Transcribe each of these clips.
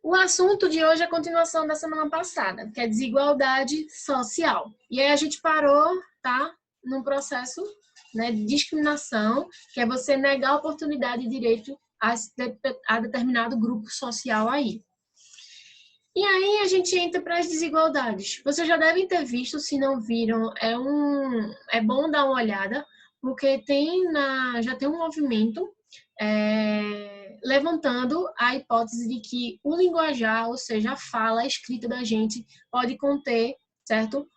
O assunto de hoje é a continuação da semana passada, que é desigualdade social. E aí a gente parou, tá? Num processo, né, de discriminação, que é você negar a oportunidade e direito a determinado grupo social aí. E aí a gente entra para as desigualdades. Vocês já devem ter visto, se não viram, é bom dar uma olhada, porque já tem um movimento levantando a hipótese de que o linguajar, ou seja, a fala, a escrita da gente, pode conter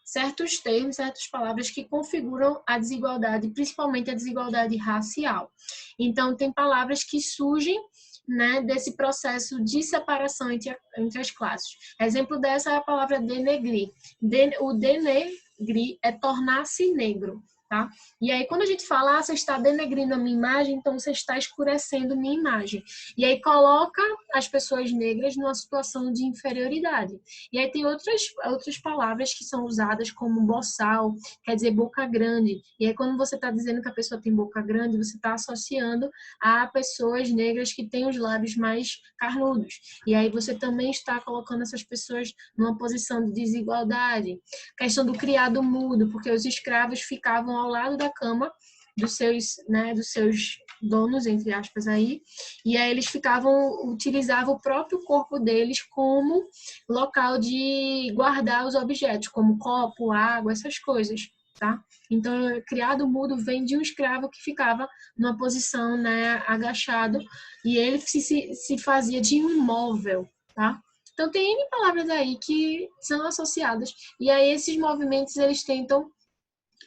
certos termos, certas palavras que configuram a desigualdade, principalmente a desigualdade racial. Então, tem palavras que surgem, né, desse processo de separação entre as classes. Exemplo dessa é a palavra denegrir. O denegrir é tornar-se negro. Tá? E aí, quando a gente fala, você está denegrindo a minha imagem, então você está escurecendo minha imagem. E aí coloca as pessoas negras numa situação de inferioridade. E aí tem outras palavras que são usadas como boçal, quer dizer boca grande. E aí quando você está dizendo que a pessoa tem boca grande, você está associando a pessoas negras que têm os lábios mais carnudos. E aí você também está colocando essas pessoas numa posição de desigualdade. Questão do criado mudo, porque os escravos ficavam ao lado da cama dos seus donos, entre aspas, aí, e aí eles utilizavam o próprio corpo deles como local de guardar os objetos, como copo, água, essas coisas, tá? Então, criado mudo vem de um escravo que ficava numa posição, né, agachado, e ele se fazia de um imóvel, tá? Então, tem N palavras aí que são associadas, e aí esses movimentos, eles tentam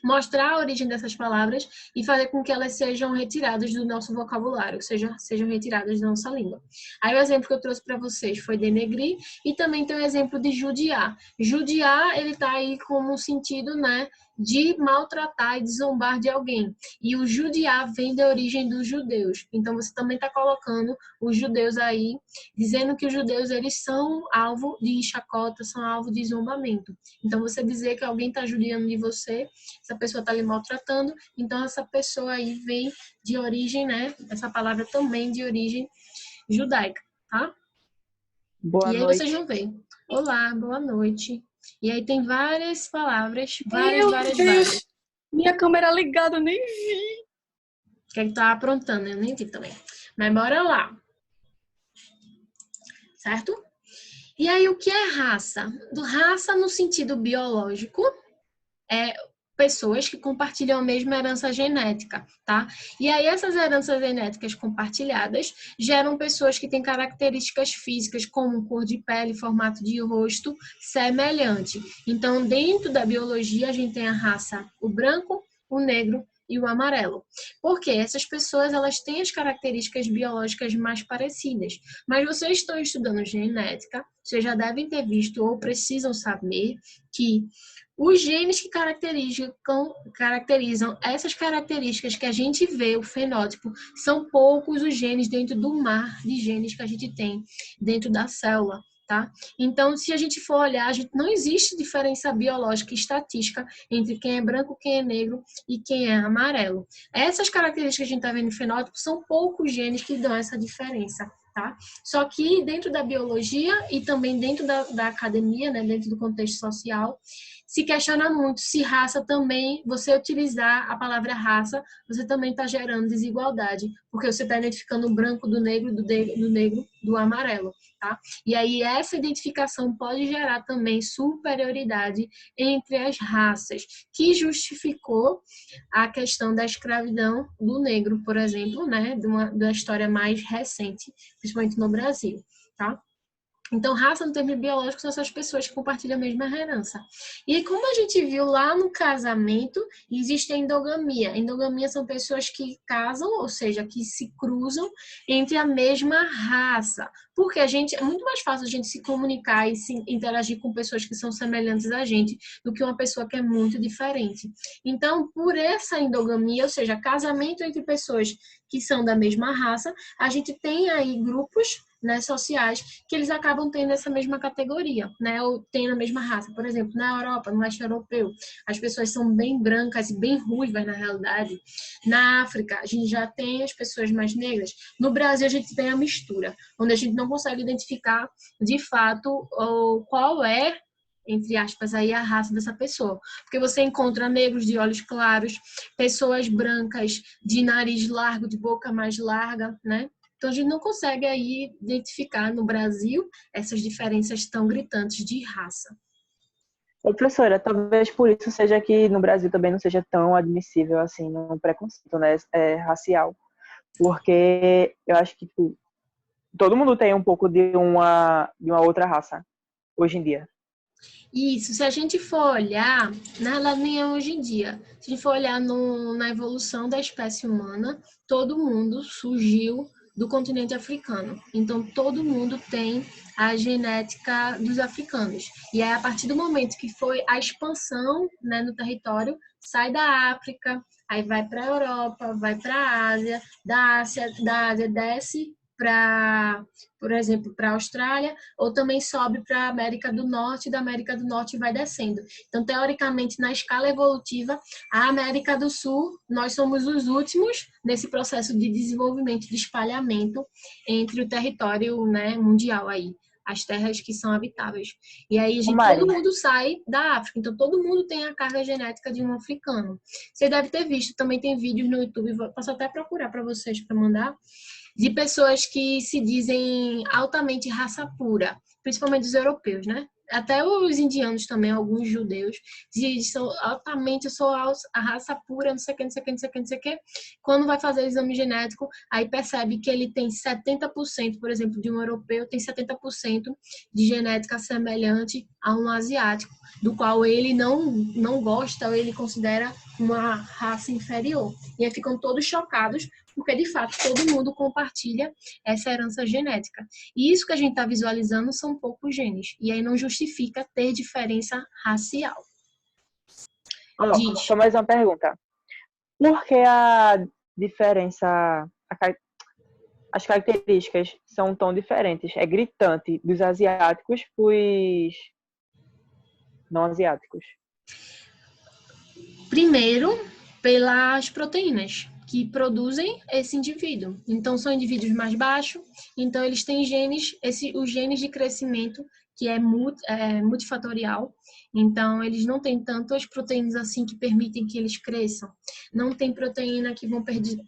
mostrar a origem dessas palavras e fazer com que elas sejam retiradas do nosso vocabulário, sejam retiradas da nossa língua. Aí o exemplo que eu trouxe para vocês foi denegrir e também tem o exemplo de judiar. Judiar, ele está aí como sentido, né, de maltratar e de zombar de alguém. E o judiar vem da origem dos judeus. Então você também está colocando os judeus aí, dizendo que os judeus eles são alvo de chacota, são alvo de zombamento. Então você dizer que alguém está judiando de você, essa pessoa está lhe maltratando, então essa pessoa aí vem de origem, né? Essa palavra também de origem judaica, tá? Boa e aí noite. vocês vão ver. Olá, boa noite. E aí tem várias palavras, Meu várias. Minha câmera ligada, eu nem vi. O que é que tá aprontando? Eu nem vi também. Mas bora lá. Certo? E aí, o que é raça? Raça no sentido biológico é pessoas que compartilham a mesma herança genética, tá? E aí essas heranças genéticas compartilhadas geram pessoas que têm características físicas como cor de pele, formato de rosto semelhante. Então, dentro da biologia, a gente tem a raça, o branco, o negro e o amarelo. Porque essas pessoas, elas têm as características biológicas mais parecidas. Mas vocês estão estudando genética, vocês já devem ter visto ou precisam saber que os genes que caracterizam essas características que a gente vê, o fenótipo, são poucos os genes dentro do mar de genes que a gente tem dentro da célula, tá? Então, se a gente for olhar, não existe diferença biológica e estatística entre quem é branco, quem é negro e quem é amarelo. Essas características que a gente está vendo no fenótipo são poucos genes que dão essa diferença. Tá? Só que dentro da biologia e também dentro da academia, né, dentro do contexto social, se questiona muito se raça também, você utilizar a palavra raça, você também está gerando desigualdade, porque você está identificando o branco do negro, do negro do amarelo, tá? E aí essa identificação pode gerar também superioridade entre as raças, que justificou a questão da escravidão do negro, por exemplo, né, da história mais recente, principalmente no Brasil, tá? Então, raça no termo biológico são essas pessoas que compartilham a mesma herança. E aí, como a gente viu lá no casamento, existe a endogamia. A endogamia são pessoas que casam, ou seja, que se cruzam entre a mesma raça. Porque é muito mais fácil a gente se comunicar e se interagir com pessoas que são semelhantes a gente do que uma pessoa que é muito diferente. Então, por essa endogamia, ou seja, casamento entre pessoas que são da mesma raça, a gente tem aí grupos, né, sociais, que eles acabam tendo essa mesma categoria, né, ou tendo a mesma raça. Por exemplo, na Europa, no leste europeu, as pessoas são bem brancas e bem ruivas, na realidade. Na África, a gente já tem as pessoas mais negras. No Brasil, a gente tem a mistura, onde a gente não consegue identificar, de fato, qual é, entre aspas, aí a raça dessa pessoa. Porque você encontra negros de olhos claros, pessoas brancas de nariz largo, de boca mais larga, né? Então, a gente não consegue aí identificar no Brasil essas diferenças tão gritantes de raça. Ô, professora, talvez por isso seja que no Brasil também não seja tão admissível assim no preconceito, né, racial. Porque eu acho que tipo, todo mundo tem um pouco de uma outra raça hoje em dia. Isso, se a gente for olhar, na realidade nem é hoje em dia, se a gente for olhar na evolução da espécie humana, todo mundo surgiu do continente africano. Então, todo mundo tem a genética dos africanos. E aí, a partir do momento que foi a expansão, né, no território, sai da África, aí vai para a Europa, vai para a Ásia, da Ásia desce para, por exemplo, para a Austrália, ou também sobe para a América do Norte, e da América do Norte vai descendo. Então, teoricamente, na escala evolutiva, a América do Sul, nós somos os últimos nesse processo de desenvolvimento, de espalhamento entre o território, né, mundial aí, as terras que são habitáveis. E aí, todo mundo sai da África, então todo mundo tem a carga genética de um africano. Você deve ter visto, também tem vídeos no YouTube, posso até procurar para vocês para mandar, de pessoas que se dizem altamente raça pura, principalmente os europeus, né? Até os indianos também, alguns judeus, dizem altamente, eu sou a raça pura, não sei o que, não sei o que, não sei o que, não sei o que. Quando vai fazer o exame genético, aí percebe que ele tem 70%, por exemplo, de um europeu, tem 70% de genética semelhante a um asiático, do qual ele não gosta ou ele considera uma raça inferior. E aí ficam todos chocados, porque de fato todo mundo compartilha essa herança genética. E isso que a gente está visualizando são poucos genes. E aí não justifica ter diferença racial. Só mais uma pergunta. Por que a diferença, as características são tão diferentes? É gritante dos asiáticos para os não asiáticos? Primeiro, pelas proteínas que produzem esse indivíduo. Então, são indivíduos mais baixos, então eles têm genes, os genes de crescimento, que é multifatorial, então eles não têm tantas proteínas assim que permitem que eles cresçam. Não tem proteína que vão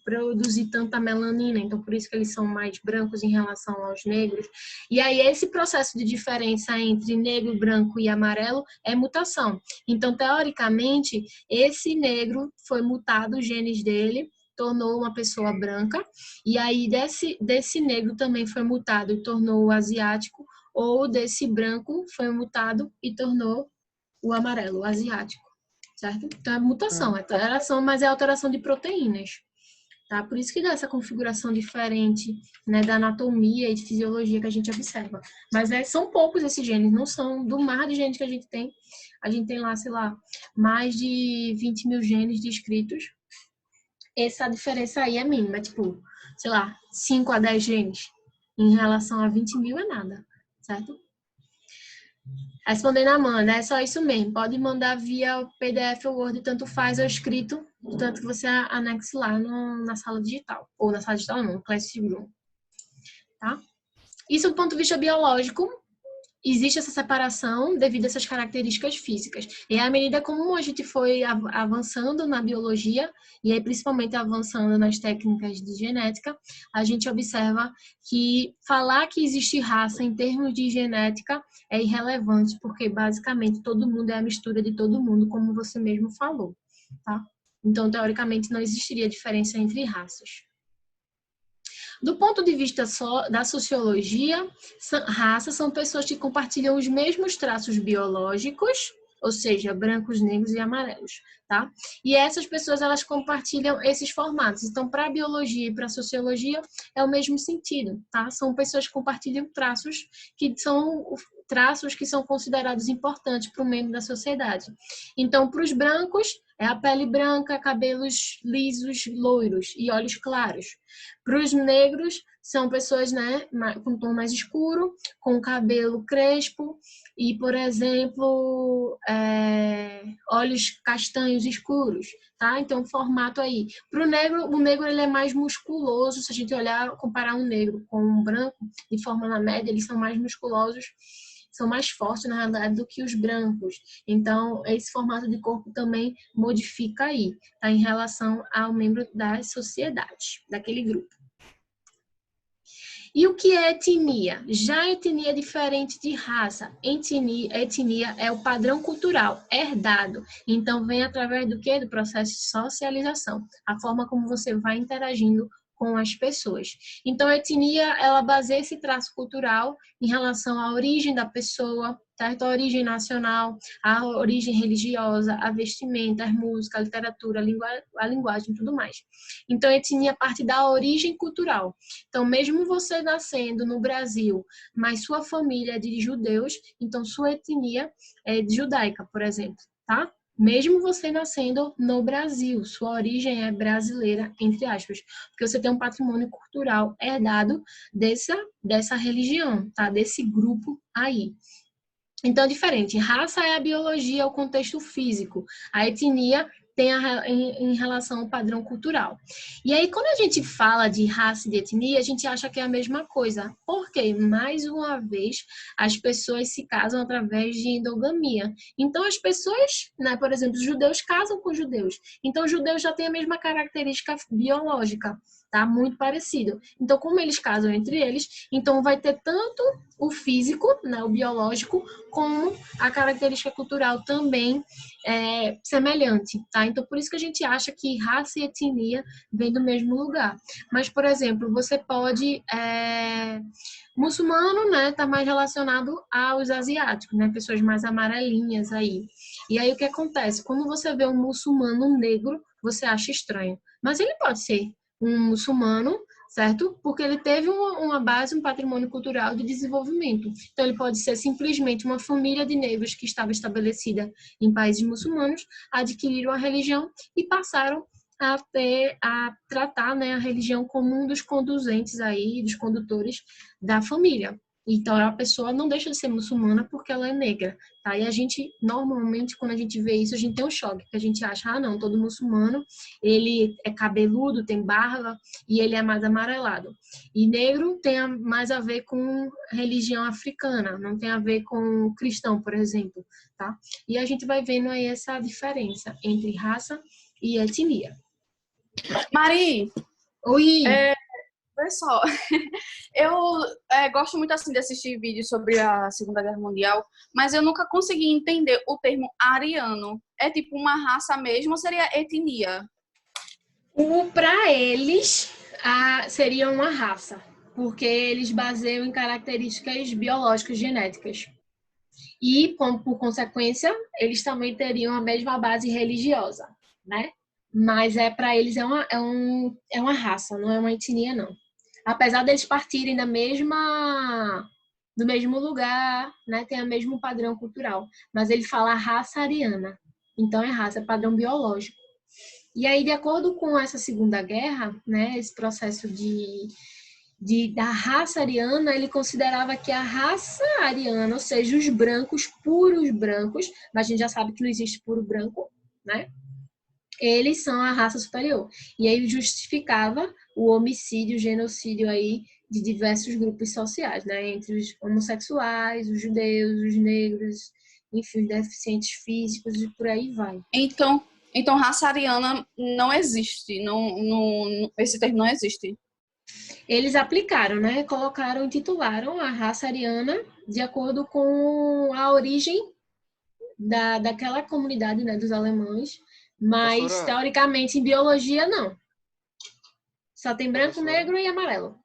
produzir tanta melanina, então por isso que eles são mais brancos em relação aos negros. E aí esse processo de diferença entre negro, branco e amarelo é mutação. Então, teoricamente, esse negro foi mutado, os genes dele, tornou uma pessoa branca, e aí desse negro também foi mutado e tornou o asiático, ou desse branco foi mutado e tornou o amarelo, o asiático, certo? Então é mutação, é alteração, mas é alteração de proteínas, tá? Por isso que dá essa configuração diferente, né, da anatomia e de fisiologia que a gente observa. Mas são poucos esses genes, não são do mar de genes que a gente tem lá, sei lá, mais de 20 mil genes descritos. Essa diferença aí é mínima, tipo, sei lá, 5 a 10 genes. Em relação a 20 mil é nada, certo? Respondendo a Amanda, é só isso mesmo. Pode mandar via PDF ou Word, tanto faz ou escrito, tanto que você anexe lá na sala digital. Ou na sala digital não, no Classroom. Tá? Isso do ponto de vista biológico, existe essa separação devido a essas características físicas. E à medida como a gente foi avançando na biologia, e aí principalmente avançando nas técnicas de genética, a gente observa que falar que existe raça em termos de genética é irrelevante, porque basicamente todo mundo é a mistura de todo mundo, como você mesmo falou, tá? Então, teoricamente, não existiria diferença entre raças. Do ponto de vista da sociologia, raças são pessoas que compartilham os mesmos traços biológicos, ou seja, brancos, negros e amarelos, tá? E essas pessoas, elas compartilham esses formatos. Então, para a biologia e para a sociologia, é o mesmo sentido, tá? São pessoas que compartilham traços que são considerados importantes para o membro da sociedade. Então, para os brancos, é a pele branca, cabelos lisos, loiros e olhos claros. Para os negros, são pessoas, né, com tom mais escuro, com cabelo crespo e, por exemplo, olhos castanhos escuros, tá? Então, formato aí. Para o negro ele é mais musculoso, se a gente olhar, comparar um negro com um branco, de forma na média, eles são mais musculosos, são mais fortes, na realidade, do que os brancos. Então, esse formato de corpo também modifica aí, tá? Em relação ao membro da sociedade, daquele grupo. E o que é etnia? Já a etnia é diferente de raça. Etnia é o padrão cultural herdado. Então, vem através do quê? Do processo de socialização. A forma como você vai interagindo com as pessoas. Então, a etnia, ela baseia esse traço cultural em relação à origem da pessoa, certo? A origem nacional, a origem religiosa, a vestimenta, a música, a literatura, a linguagem e tudo mais. Então, a etnia parte da origem cultural. Então, mesmo você nascendo no Brasil, mas sua família é de judeus, então sua etnia é judaica, por exemplo, tá? Mesmo você nascendo no Brasil, sua origem é brasileira, entre aspas, porque você tem um patrimônio cultural herdado dessa religião, tá? Desse grupo aí. Então, é diferente. Raça é a biologia, o contexto físico. A etnia tem em relação ao padrão cultural. E aí, quando a gente fala de raça e de etnia, a gente acha que é a mesma coisa. Porque, mais uma vez, as pessoas se casam através de endogamia. Então, as pessoas, né, por exemplo, os judeus casam com judeus. Então, os judeus já têm a mesma característica biológica, tá? Muito parecido. Então, como eles casam entre eles, então vai ter tanto o físico, né, o biológico, como a característica cultural também semelhante, tá? Então, por isso que a gente acha que raça e etnia vêm do mesmo lugar. Mas, por exemplo, você pode... muçulmano, né, tá mais relacionado aos asiáticos, né? Pessoas mais amarelinhas aí. E aí, o que acontece? Quando você vê um muçulmano negro, você acha estranho. Mas ele pode ser um muçulmano, certo? Porque ele teve uma base, um patrimônio cultural de desenvolvimento. Então, ele pode ser simplesmente uma família de negros que estava estabelecida em países muçulmanos, adquiriram a religião e passaram a tratar, né, a religião como um dos conduzentes aí, dos condutores da família. Então, a pessoa não deixa de ser muçulmana porque ela é negra, tá? E a gente, normalmente, quando a gente vê isso, a gente tem um choque, porque a gente acha, ah, não, todo muçulmano, ele é cabeludo, tem barba e ele é mais amarelado. E negro tem mais a ver com religião africana, não tem a ver com cristão, por exemplo, tá? E a gente vai vendo aí essa diferença entre raça e etnia. Mari, Oi! olha só, eu gosto muito assim de assistir vídeos sobre a Segunda Guerra Mundial, mas eu nunca consegui entender o termo ariano. É tipo uma raça mesmo ou seria etnia? Para eles, seria uma raça, porque eles baseiam em características biológicas, genéticas. E, por consequência, eles também teriam a mesma base religiosa, né? Mas para eles é uma raça, não é uma etnia, não. Apesar deles partirem do mesmo lugar, né? Tem o mesmo padrão cultural. Mas ele fala raça ariana. Então é raça, é padrão biológico. E aí, de acordo com essa Segunda Guerra, né? Esse processo da raça ariana, ele considerava que a raça ariana, ou seja, os brancos, puros brancos, mas a gente já sabe que não existe puro branco, né? Eles são a raça superior. E aí ele justificava o homicídio, o genocídio aí de diversos grupos sociais, né? Entre os homossexuais, os judeus, os negros, enfim, os deficientes físicos e por aí vai. Então raça ariana não existe, esse termo não existe. Eles aplicaram, né? Colocaram, intitularam a raça ariana de acordo com a origem daquela comunidade, né, dos alemães, mas Professora, teoricamente em biologia não. Só tem branco, professora, negro e amarelo.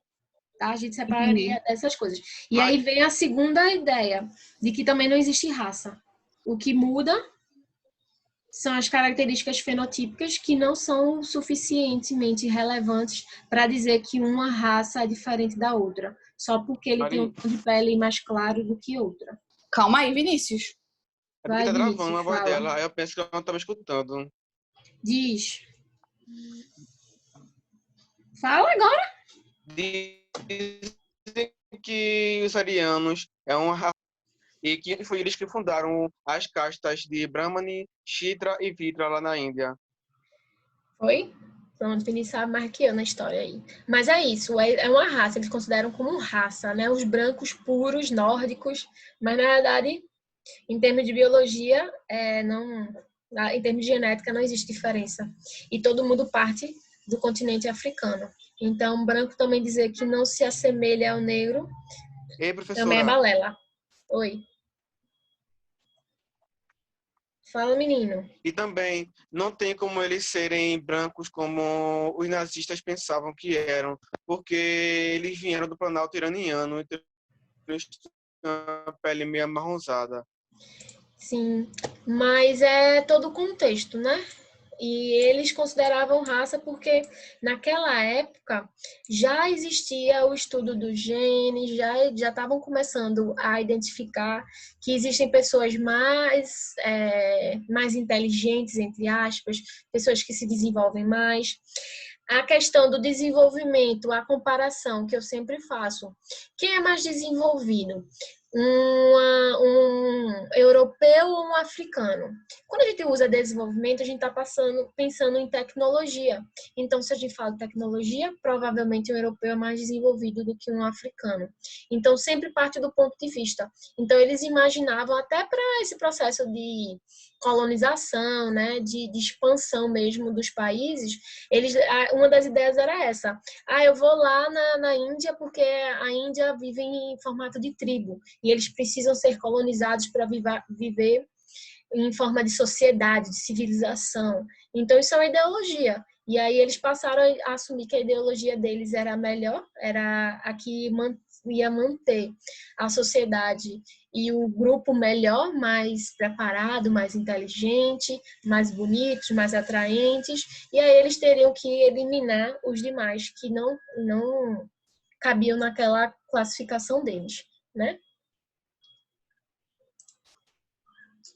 Tá? A gente Entendi. separaria dessas coisas. E aí vem a segunda ideia, de que também não existe raça. O que muda são as características fenotípicas que não são suficientemente relevantes para dizer que uma raça é diferente da outra, só porque ele tem um tom de pele mais claro do que outra. Calma aí, Vinícius. é porque Vai, tá Vinícius, gravando a voz fala. dela, aí eu penso que ela não tava escutando. Diz. Fala agora. Diz dizem que os arianos é uma raça e que foi eles que fundaram as castas de Brahmani, Shudra e Vitra lá na Índia. Foi? Pronto, Vinícius sabe mais que eu na história aí. Mas é isso, é uma raça, eles consideram como raça, né? Os brancos puros, nórdicos, mas na verdade, em termos de biologia, em termos de genética, não existe diferença. E todo mundo parte do continente africano. Então, branco também dizer que não se assemelha ao negro Ei, também é professora, balela. Oi. Fala, menino. e também não tem como eles serem brancos como os nazistas pensavam que eram, porque eles vieram do Planalto iraniano, então eles têm uma pele meio amarronzada. Sim, mas é todo o contexto, né? E eles consideravam raça porque naquela época já existia o estudo dos genes, já estavam começando a identificar que existem pessoas mais inteligentes, entre aspas, pessoas que se desenvolvem mais. A questão do desenvolvimento, a comparação que eu sempre faço. Quem é mais desenvolvido? Um europeu ou um africano? Quando a gente usa desenvolvimento, a gente está pensando em tecnologia. Então, se a gente fala de tecnologia, provavelmente um europeu é mais desenvolvido do que um africano. Então, sempre parte do ponto de vista. Então, eles imaginavam até para esse processo de colonização, né, de expansão mesmo dos países, uma das ideias era essa. Eu vou lá na Índia porque a Índia vive em formato de tribo e eles precisam ser colonizados para viver em forma de sociedade, de civilização. Então, isso é uma ideologia. E aí eles passaram a assumir que a ideologia deles era a melhor, era a que ia manter a sociedade e o grupo melhor, mais preparado, mais inteligente, mais bonitos, mais atraentes. E aí eles teriam que eliminar os demais que não cabiam naquela classificação deles, né?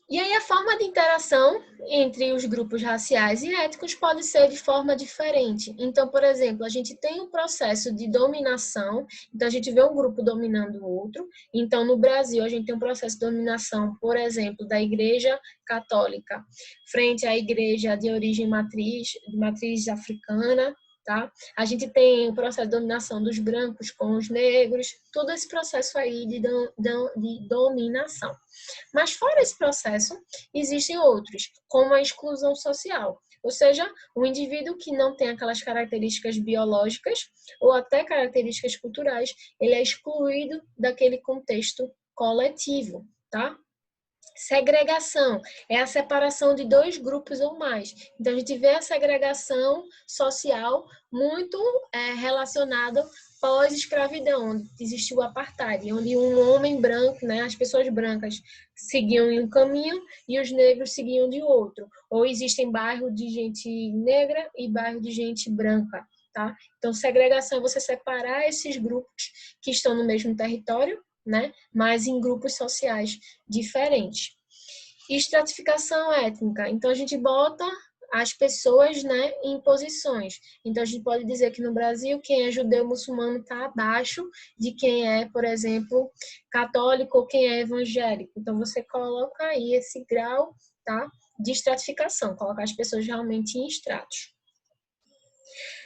E aí a forma de interação entre os grupos raciais e étnicos pode ser de forma diferente. Então, por exemplo, a gente tem um processo de dominação, então a gente vê um grupo dominando o outro. Então, no Brasil, a gente tem um processo de dominação, por exemplo, da Igreja Católica frente à Igreja de origem matriz africana, tá? A gente tem o processo de dominação dos brancos com os negros, todo esse processo aí de dominação. Mas fora esse processo, existem outros, como a exclusão social, ou seja, o indivíduo que não tem aquelas características biológicas ou até características culturais, ele é excluído daquele contexto coletivo, tá? Segregação é a separação de dois grupos ou mais. Então, a gente vê a segregação social muito relacionada pós-escravidão, onde existiu o apartheid, onde um homem branco, né, as pessoas brancas seguiam em um caminho e os negros seguiam de outro. Ou existem bairros de gente negra e bairros de gente branca, tá? Então, segregação é você separar esses grupos que estão no mesmo território, né, mas em grupos sociais diferentes. Estratificação étnica. Então, a gente bota as pessoas, né, em posições. Então, a gente pode dizer que no Brasil, quem é judeu muçulmano está abaixo de quem é, por exemplo, católico ou quem é evangélico. Então, você coloca aí esse grau, tá, de estratificação, colocar as pessoas realmente em estratos.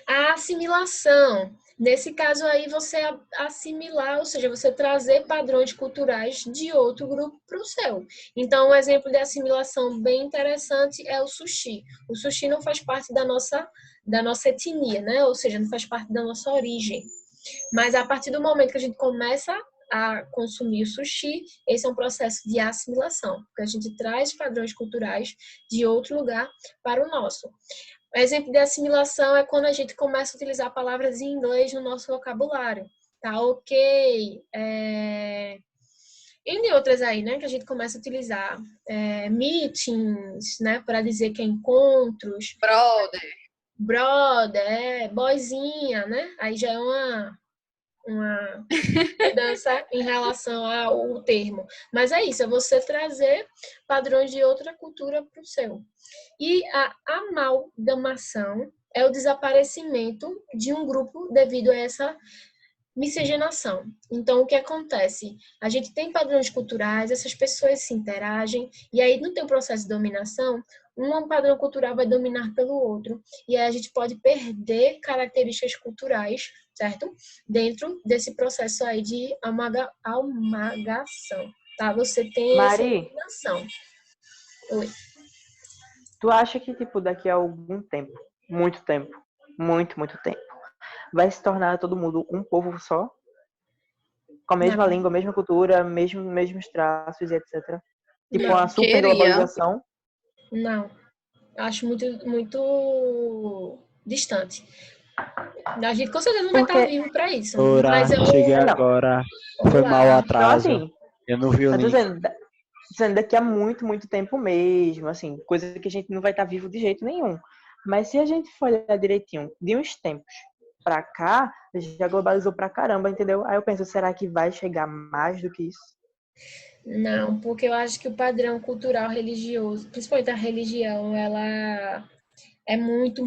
A assimilação. Nesse caso aí, você assimilar, ou seja, você trazer padrões culturais de outro grupo para o seu. Então, um exemplo de assimilação bem interessante é o sushi. O sushi não faz parte da nossa etnia, né? Ou seja, não faz parte da nossa origem. Mas a partir do momento que a gente começa a consumir o sushi, esse é um processo de assimilação, porque a gente traz padrões culturais de outro lugar para o nosso. O exemplo de assimilação é quando a gente começa a utilizar palavras em inglês no nosso vocabulário, tá? Ok, e outras aí, né, que a gente começa a utilizar. Meetings, né, para dizer que é encontros. Brother, boyzinha, né? Aí já é uma mudança em relação ao termo. Mas é isso, é você trazer padrões de outra cultura para o seu. E a amalgamação é o desaparecimento de um grupo devido a essa miscigenação. Então, o que acontece? A gente tem padrões culturais, essas pessoas se interagem, e aí no teu processo de dominação, um padrão cultural vai dominar pelo outro, e aí a gente pode perder características culturais, certo? Dentro desse processo aí de amalgamação, tá? Você tem essa Mari, dominação. Oi. tu acha que, tipo, daqui a algum tempo, muito tempo, muito tempo, vai se tornar todo mundo um povo só? Com a mesma Não. língua, a mesma cultura, mesmos traços e etc. Tipo, Não. uma super Queria. globalização? Não. Acho muito distante. A gente com certeza não vai estar Porque, vivo para isso. Ora, Mas eu. cheguei não, agora. Vamos Foi mal o lá. não atraso. assim, Eu não vi o eu tô link. dizendo daqui a muito tempo mesmo, assim, coisa que a gente não vai estar vivo de jeito nenhum. Mas se a gente for olhar direitinho, de uns tempos pra cá, já globalizou pra caramba, entendeu? Aí eu penso, será que vai chegar mais do que isso? Não, porque eu acho que o padrão cultural religioso, principalmente a religião, ela é muito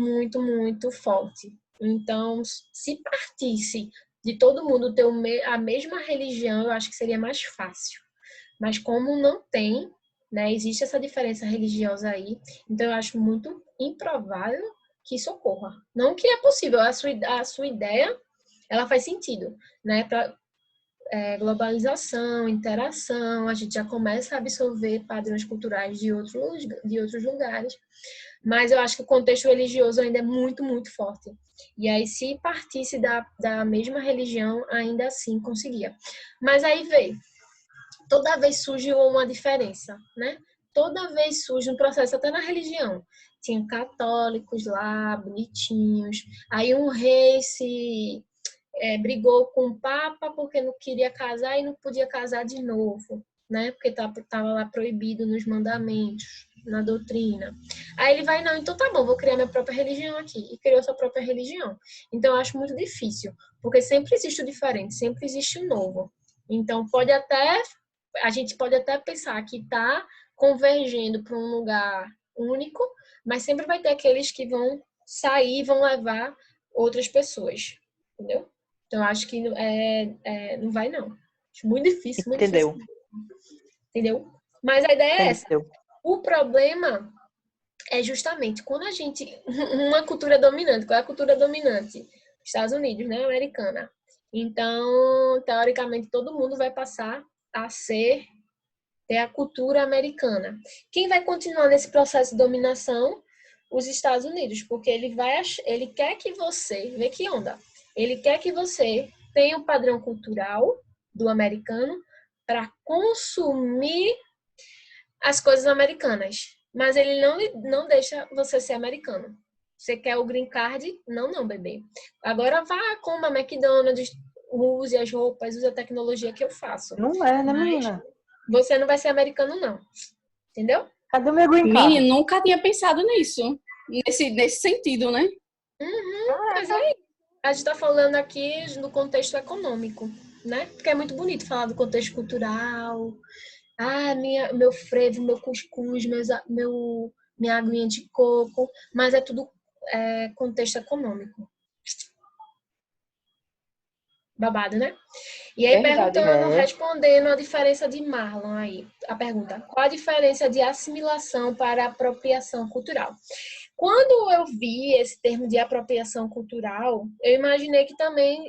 forte. Então, se partisse de todo mundo ter a mesma religião, eu acho que seria mais fácil. Mas como não tem, né, existe essa diferença religiosa aí, então eu acho muito improvável que isso ocorra. Não que é possível, a sua ideia, ela faz sentido, né, para globalização, interação, a gente já começa a absorver padrões culturais de outros lugares, mas eu acho que o contexto religioso ainda é muito forte. E aí, se partisse da mesma religião, ainda assim conseguia. Mas aí veio, toda vez surge uma diferença, né? Toda vez surge um processo, até na religião. Tinha católicos lá, bonitinhos. Aí um rei brigou com o Papa porque não queria casar e não podia casar de novo, né? Porque estava lá proibido nos mandamentos, na doutrina. Aí ele vai, não, então tá bom, vou criar minha própria religião aqui. E criou sua própria religião. Então eu acho muito difícil, porque sempre existe o diferente, sempre existe o novo. Então a gente pode até pensar que está convergendo para um lugar único, mas sempre vai ter aqueles que vão sair e vão levar outras pessoas, entendeu? Então, acho que não vai, não. Acho muito difícil, muito Entendeu? difícil. Entendeu? Mas a ideia é essa. Entendeu? O problema é justamente quando a gente... Uma cultura dominante. Qual é a cultura dominante? Estados Unidos, né? Americana. Então, teoricamente, todo mundo vai passar a ter a cultura americana. Quem vai continuar nesse processo de dominação? Os Estados Unidos, porque ele quer que você, vê que onda, ele quer que você tenha o padrão cultural do americano para consumir as coisas americanas, mas ele não deixa você ser americano. Você quer o green card? Não, bebê. Agora vá, coma McDonald's, use as roupas, use a tecnologia que eu faço. Não é, né, Mas menina? você não vai ser americano, não. Entendeu? Cadê o meu green card? Mini, nunca tinha pensado nisso. Nesse sentido, né? Mas aí, a gente está falando aqui no contexto econômico, né? Porque é muito bonito falar do contexto cultural. Ah, meu frevo, meu cuscuz, minha aguinha de coco. Mas é tudo contexto econômico. Babado, né? E aí, Verdade. respondendo a diferença de Marlon aí, a pergunta, qual a diferença de assimilação para apropriação cultural? Quando eu vi esse termo de apropriação cultural, eu imaginei que também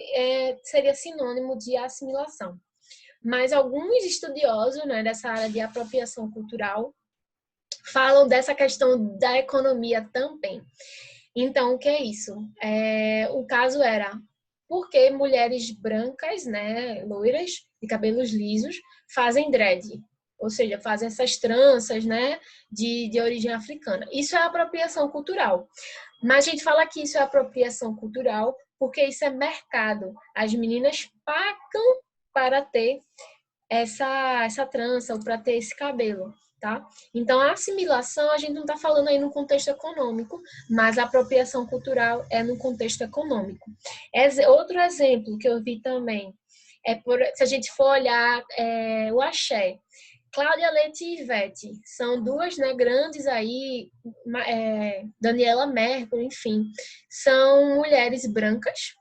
seria sinônimo de assimilação. Mas alguns estudiosos, né, dessa área de apropriação cultural falam dessa questão da economia também. Então, o que é isso? O caso era porque mulheres brancas, né, loiras, de cabelos lisos, fazem dread, ou seja, fazem essas tranças, né, de origem africana. Isso é apropriação cultural. Mas a gente fala que isso é apropriação cultural porque isso é mercado. As meninas pagam para ter essa trança ou para ter esse cabelo. Tá? Então, a assimilação, a gente não está falando aí no contexto econômico, mas a apropriação cultural é no contexto econômico. Outro exemplo que eu vi também, se a gente for olhar o axé, Cláudia Leite e Ivete, são duas, né, grandes aí, Daniela Mercury, enfim, são mulheres brancas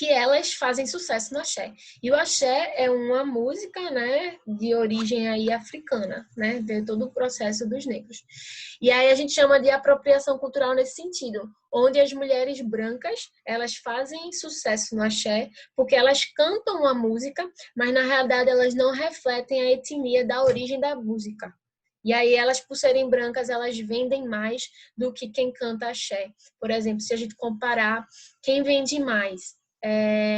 que elas fazem sucesso no axé. E o axé é uma música, né, de origem aí africana, né, veio todo o processo dos negros. E aí a gente chama de apropriação cultural nesse sentido, onde as mulheres brancas, elas fazem sucesso no axé, porque elas cantam a música, mas na realidade elas não refletem a etnia da origem da música. E aí elas, por serem brancas, elas vendem mais do que quem canta axé. Por exemplo, se a gente comparar quem vende mais,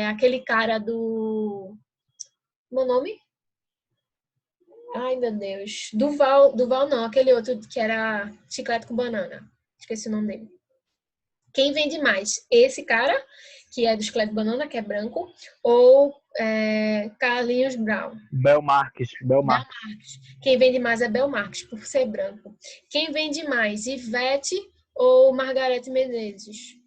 aquele cara do... Meu nome? Ai, meu Deus. Duval não, aquele outro que era Chiclete com Banana. Esqueci o nome dele. Quem vende mais? Esse cara, que é do Chiclete com Banana, que é branco, ou Carlinhos Brown? Bel Marques. Quem vende mais é Bel Marques, por ser branco. Quem vende mais? Ivete ou Margareth Menezes?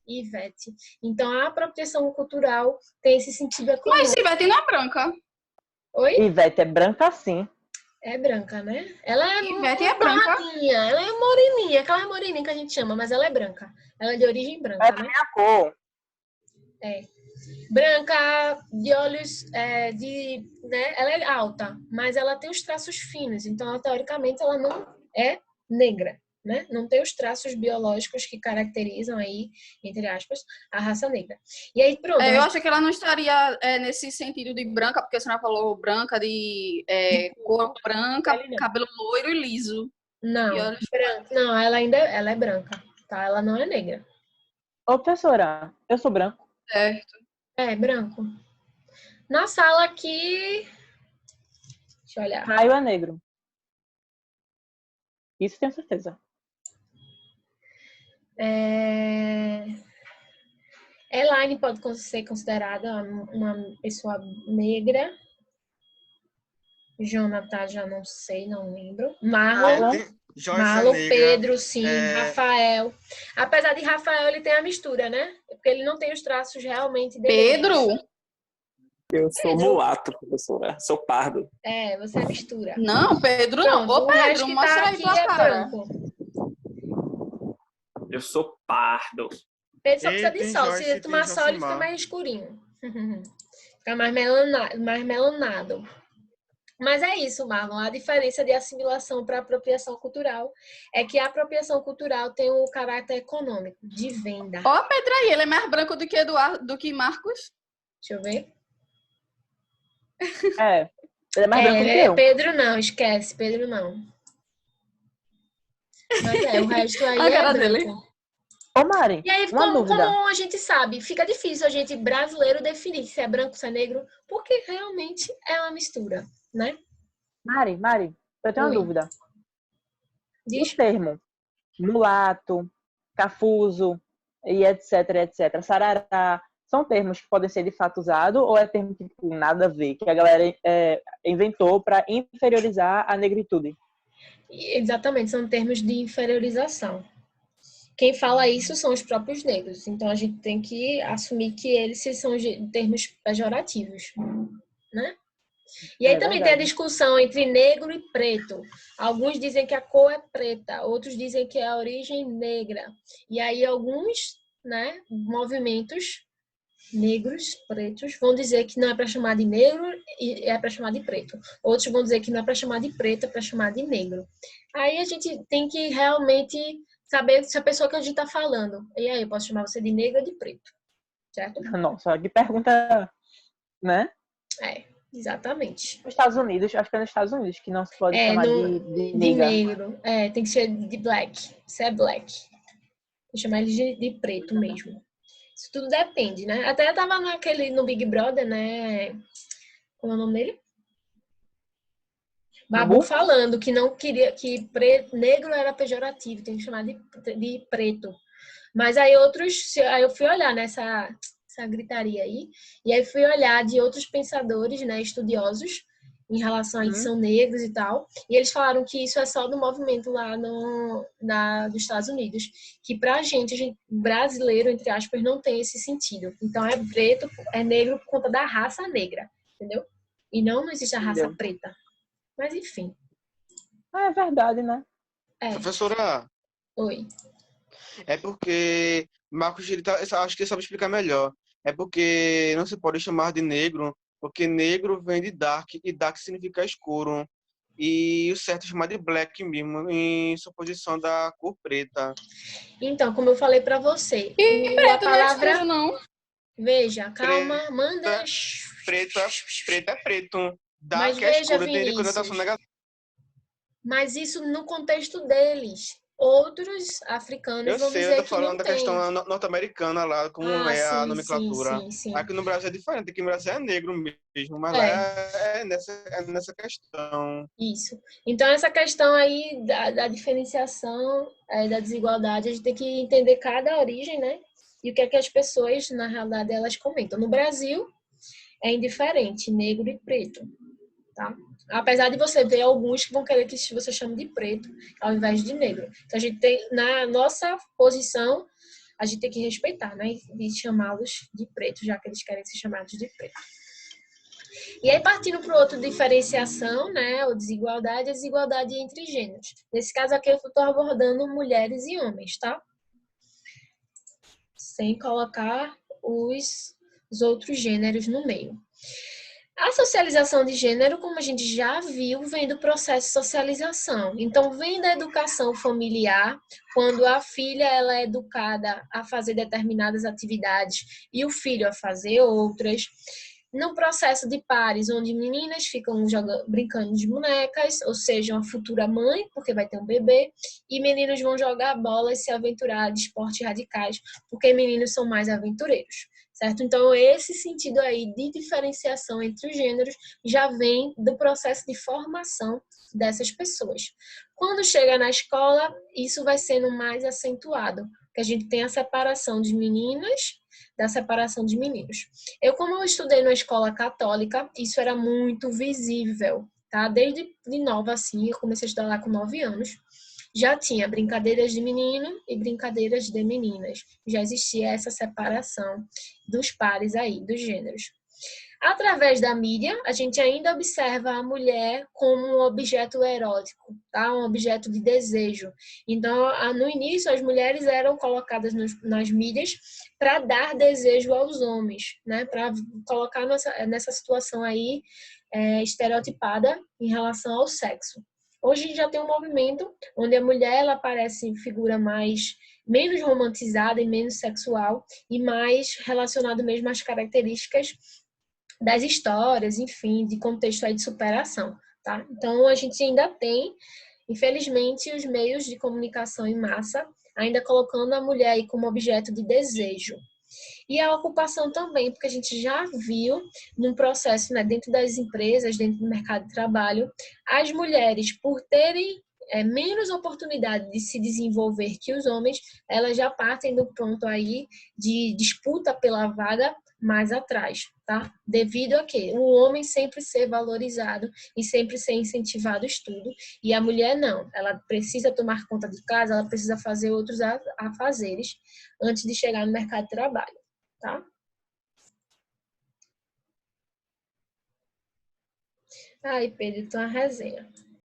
Ivete. Então, a apropriação cultural tem esse sentido econômico. Mas Ivete não é branca. Oi? Ivete é branca sim. É branca, né? Ela é Ivete é branca. moreninha, ela é moreninha, aquela moreninha que a gente chama, mas ela é branca. Ela é de origem branca, É né? da minha cor. É. Branca, de olhos, né? Ela é alta, mas ela tem os traços finos, então, ela, teoricamente, ela não é negra, né? Não tem os traços biológicos que caracterizam aí, entre aspas, a raça negra. E aí, pronto. Eu acho que ela não estaria nesse sentido de branca, porque a senhora falou branca de cor branca, cabelo loiro e liso. Não, E olhos... não, ela é branca, tá? Ela não é negra. Ô, professora, eu sou branco. Certo. É, branco. Na sala aqui... Deixa eu olhar. Raio é negro. Isso tenho certeza. Elaine pode ser considerada uma pessoa negra. Jonathan, já não sei, não lembro. Marlon, Negra, Pedro, sim. Rafael. Apesar de Rafael, ele tem a mistura, né? Porque ele não tem os traços realmente dele. Pedro? Eu sou mulato, professora. Sou pardo. Você é mistura. Não, Pedro não. Pronto, Ô, o resto Pedro, que mostra tá aí aqui tua cara. branco. Eu sou pardo. Pedro só precisa de tem sol. Joyce, Se tem tomar sol, ele fica Josimar. mais escurinho. Fica mais melanado. Mas é isso, Marlon. A diferença de assimilação para apropriação cultural é que a apropriação cultural tem um caráter econômico, de venda. Ó, Pedro aí, ele é mais branco do que Eduardo, do que Marcos. Deixa eu ver. Ele é mais branco do que eu. Pedro não, esquece. Pedro não. Mas o resto aí A é cara branco. dele. Ô, Mari, E aí, uma dúvida. como a gente sabe, fica difícil a gente brasileiro definir se é branco, se é negro, porque realmente é uma mistura, né? Mari, eu tenho uma Oi. dúvida. Diz. O termo mulato, cafuso e etc, sarará, são termos que podem ser de fato usados ou é termo que tipo, nada a ver, que a galera inventou para inferiorizar a negritude? Exatamente, são termos de inferiorização. Quem fala isso são os próprios negros. Então, a gente tem que assumir que eles são termos pejorativos, né? E aí também tem a discussão entre negro e preto. Alguns dizem que a cor é preta, outros dizem que é a origem negra. E aí alguns, né, movimentos negros, pretos, vão dizer que não é para chamar de negro e é para chamar de preto. Outros vão dizer que não é para chamar de preto, é para chamar de negro. Aí a gente tem que realmente saber se a pessoa que a gente está falando. E aí, eu posso chamar você de negro ou de preto, certo? Nossa, que pergunta, né? Exatamente. Nos Estados Unidos, acho que é nos Estados Unidos que não se pode chamar de negra. negro. Tem que ser de black. Você é black. Vou chamar ele de preto mesmo. Isso tudo depende, né? Até eu tava no Big Brother, né? Como é o nome dele? Babu falando que não queria, que negro era pejorativo, tem que chamar de preto. Mas aí aí eu fui olhar nessa gritaria aí, e aí fui olhar de outros pensadores, né, estudiosos, em relação a que são negros e tal, e eles falaram que isso é só do movimento lá dos Estados Unidos, que pra gente brasileiro, entre aspas, não tem esse sentido. Então é preto, é negro por conta da raça negra, entendeu? E não existe a raça preta. Mas enfim. É verdade, né? Professora, Oi. é porque Marcos, acho que ele sabe explicar melhor. é porque não se pode chamar de negro, porque negro vem de dark, e dark significa escuro. E o certo é chamar de black mesmo, em suposição da cor preta. Então, como eu falei para você, E a preto não é palavra... escuro, não. Veja, calma, manda... Preto é preto. Mas Dark é veja, escuro, tem conotação Vinícius, negativa. mas isso no contexto deles. Outros africanos Eu vão sei, eu tô dizer que não falando da tem. questão norte-americana lá, como Ah, é a sim, sim, nomenclatura. sim, sim. Aqui no Brasil é diferente, aqui no Brasil é negro mesmo, mas lá É, é nessa questão. isso. Então, essa questão aí da diferenciação, da desigualdade, a gente tem que entender cada origem, né? E o que é que as pessoas, na realidade, elas comentam. No Brasil, é indiferente, negro e preto, tá? Apesar de você ver alguns que vão querer que você chame de preto ao invés de negro. Então, a gente tem, na nossa posição, a gente tem que respeitar, né? E chamá-los de preto, já que eles querem ser chamados de preto. E aí, partindo para outra diferenciação, né? Ou desigualdade, a desigualdade entre gêneros. Nesse caso aqui, eu estou abordando mulheres e homens, tá? Sem colocar os outros gêneros no meio. A socialização de gênero, como a gente já viu, vem do processo de socialização. Então, vem da educação familiar, quando a filha ela é educada a fazer determinadas atividades e o filho a fazer outras. No processo de pares, onde meninas ficam brincando de bonecas, ou seja, uma futura mãe, porque vai ter um bebê, e meninos vão jogar bola e se aventurar de esportes radicais, porque meninos são mais aventureiros. Certo? Então, esse sentido aí de diferenciação entre os gêneros já vem do processo de formação dessas pessoas. Quando chega na escola, isso vai sendo mais acentuado, porque a gente tem a separação de meninas da separação de meninos. Como eu estudei na escola católica, isso era muito visível, tá? Desde de nova, assim, eu comecei a estudar lá com 9 anos, já tinha brincadeiras de menino e brincadeiras de meninas. Já existia essa separação dos pares aí, dos gêneros. Através da mídia, a gente ainda observa a mulher como um objeto erótico, tá? Um objeto de desejo. Então, no início, as mulheres eram colocadas nas mídias para dar desejo aos homens, né? Para colocar nessa situação aí estereotipada em relação ao sexo. Hoje a gente já tem um movimento onde a mulher ela parece figura menos romantizada e menos sexual e mais relacionada mesmo às características das histórias, enfim, de contexto aí de superação, tá? Então a gente ainda tem, infelizmente, os meios de comunicação em massa ainda colocando a mulher aí como objeto de desejo. E a ocupação também, porque a gente já viu num processo, né, dentro das empresas, dentro do mercado de trabalho, as mulheres, por terem menos oportunidade de se desenvolver que os homens, elas já partem do ponto aí de disputa pela vaga mais atrás, tá? Devido a quê? O homem sempre ser valorizado e sempre ser incentivado ao estudo, e a mulher não. Ela precisa tomar conta de casa, ela precisa fazer outros afazeres antes de chegar no mercado de trabalho, tá? Ai, Pedro, tô uma resenha.